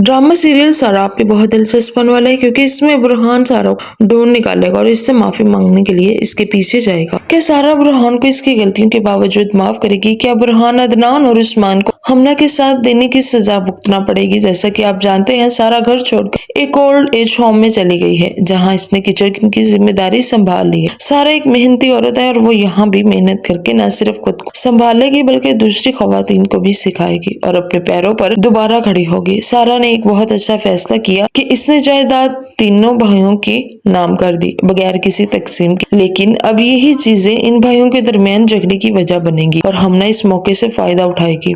Drama serial सारा आप पे बहुत दिलचस्प होने वाला है, क्योंकि इसमें बुरहान सारा को ढूंढ निकालेगा और इससे माफी मांगने के लिए इसके पीछे जाएगा। क्या सारा बुरहान को इसकी गलतियों के बावजूद माफ करेगी? क्या बुरहान अदनान और उस्मान को हमना के साथ देने की सजा भुगतना पड़ेगी? जैसा कि आप जानते हैं, सारा घर छोड़कर एक ओल्ड एज होम में चली गई है, जहाँ इसने किचन की जिम्मेदारी संभाल ली है। सारा एक मेहनती औरत है और वो यहाँ भी मेहनत करके न सिर्फ खुद को संभालेगी बल्कि दूसरी खवातीन को भी सिखाएगी और अपने पैरों पर दोबारा खड़ी होगी। सारा ने एक बहुत अच्छा फैसला किया कि इसने जायदाद तीनों भाइयों के नाम कर दी बगैर किसी तकसीम के। लेकिन अब यही चीजें इन भाइयों के दरमियान झगड़े की वजह बनेगी और हमने इस मौके से फायदा उठाएगी।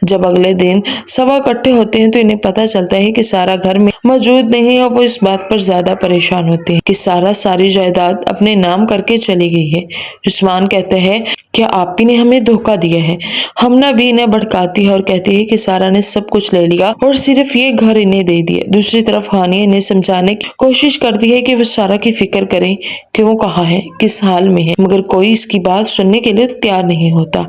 जब अगले दिन सब इकट्ठे होते हैं तो इन्हें पता चलता है कि सारा घर में मौजूद नहीं है और वो इस बात पर ज्यादा परेशान होते हैं कि सारा सारी जायदाद अपने नाम करके चली गई है। उस्मान कहते हैं, क्या आप ही ने हमें धोखा दिया है? हमना भी इन्हें भड़काती है और कहती है कि सारा ने सब कुछ ले लिया और सिर्फ ये घर इन्हें दे दिया। दूसरी तरफ हानिया इन्हें समझाने की कोशिश करती है कि वो सारा की फिक्र करें कि वो कहाँ है, किस हाल में है, मगर कोई इसकी बात सुनने के लिए तैयार नहीं होता।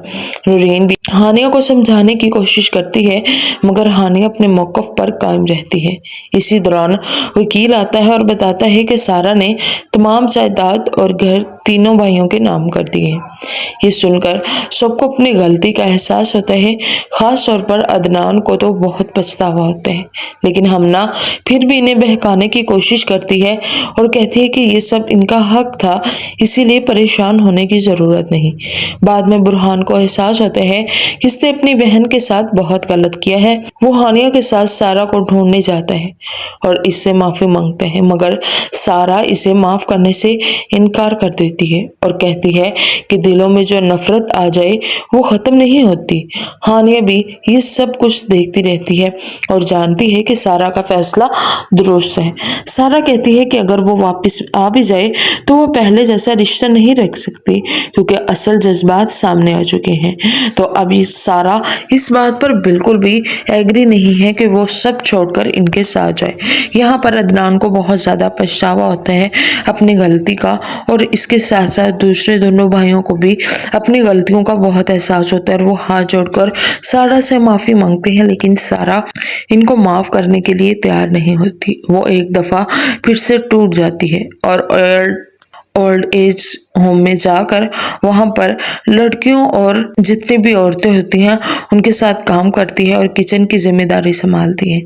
नूरीन भी हानिया को समझाने की कोशिश करती है, मगर हानिया अपने मौकफ पर कायम रहती है। इसी दौरान वकील आता है और बताता है कि सारा ने तमाम जायदाद और घर तीनों भाइयों के नाम कर दिए। ये सुनकर सबको अपनी गलती का एहसास होता है, खास तौर पर अदनान को तो बहुत पछतावा होता है। लेकिन हमना फिर भी इन्हें बहकाने की कोशिश करती है और कहती है कि ये सब इनका हक था, इसीलिए परेशान होने की जरूरत नहीं। बाद में बुरहान को एहसास होता है कि इसने अपनी बहन के साथ बहुत गलत किया है। वो हानिया के साथ सारा को ढूंढने जाता है और इससे माफी मांगता है, मगर सारा इसे माफ करने से इनकार कर देती है और कहती है कि दिलों में जो नफरत आ जाए वो खत्म नहीं होती। हानिया भी ये सब कुछ देखती रहती है और जानती है कि सारा का फैसला दुरुस्त है। सारा कहती है कि अगर वो वापस आ भी जाए तो वो पहले जैसा रिश्ता नहीं रख सकती, क्योंकि असल जज्बात सामने आ चुके हैं। तो अभी सारा इस बात पर बिल्कुल भी एग्री नहीं है कि वो सब छोड़कर इनके साथ जाए। यहाँ पर अदनान को बहुत ज्यादा पछतावा होता है अपनी गलती का, और इसके साथ साथ दूसरे दोनों भाइयों को भी अपनी गलतियों का बहुत एहसास होता है और वो हाथ जोड़कर सारा से माफी मांगते हैं। लेकिन सारा इनको माफ करने के लिए तैयार नहीं होती। वो एक दफा फिर से टूट जाती है और ओल्ड एज होम में जाकर वहां पर लड़कियों और जितनी भी औरतें होती हैं उनके साथ काम करती है और किचन की जिम्मेदारी संभालती है।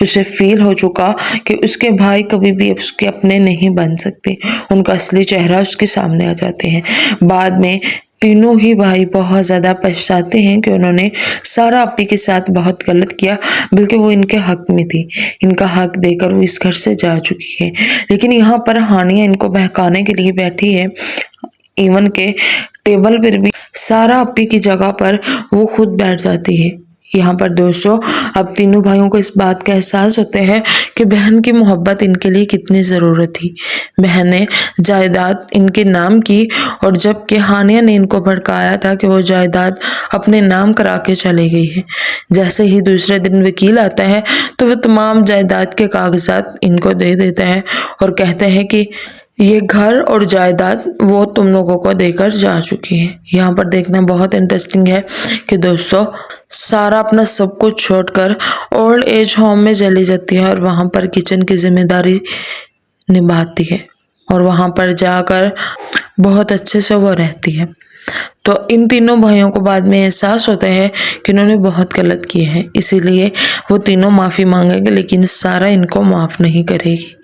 उसे फील हो चुका कि उसके भाई कभी भी उसके अपने नहीं बन सकते। उनका असली चेहरा उसके सामने आ जाते हैं। बाद में तीनों ही भाई बहुत ज्यादा पछताते हैं कि उन्होंने सारा अपी के साथ बहुत गलत किया, बल्कि वो इनके हक में थी। इनका हक देकर वो इस घर से जा चुकी है। लेकिन यहाँ पर हानिया इनको बहकाने के लिए बैठी है। इवन के टेबल पर भी सारा अपी की जगह पर वो खुद बैठ जाती है। यहाँ पर दोस्तों अब तीनों भाइयों को इस बात का एहसास होता है कि बहन की मोहब्बत इनके लिए कितनी ज़रूरत थी। बहन ने जायदाद इनके नाम की और जबकि हानिया ने इनको भड़काया था कि वो जायदाद अपने नाम करा के चली गई है। जैसे ही दूसरे दिन वकील आता है तो वो तमाम जायदाद के कागजात इनको दे देता है और कहता है कि ये घर और जायदाद वो तुम लोगों को देकर जा चुकी है। यहाँ पर देखना बहुत इंटरेस्टिंग है कि दोस्तों सारा अपना सब कुछ छोड़कर ओल्ड एज होम में चली जाती है और वहाँ पर किचन की जिम्मेदारी निभाती है और वहाँ पर जाकर बहुत अच्छे से वो रहती है। तो इन तीनों भाइयों को बाद में एहसास होता है कि इन्होंने बहुत गलत किए हैं, इसीलिए वो तीनों माफ़ी मांगेंगे, लेकिन सारा इनको माफ़ नहीं करेगी।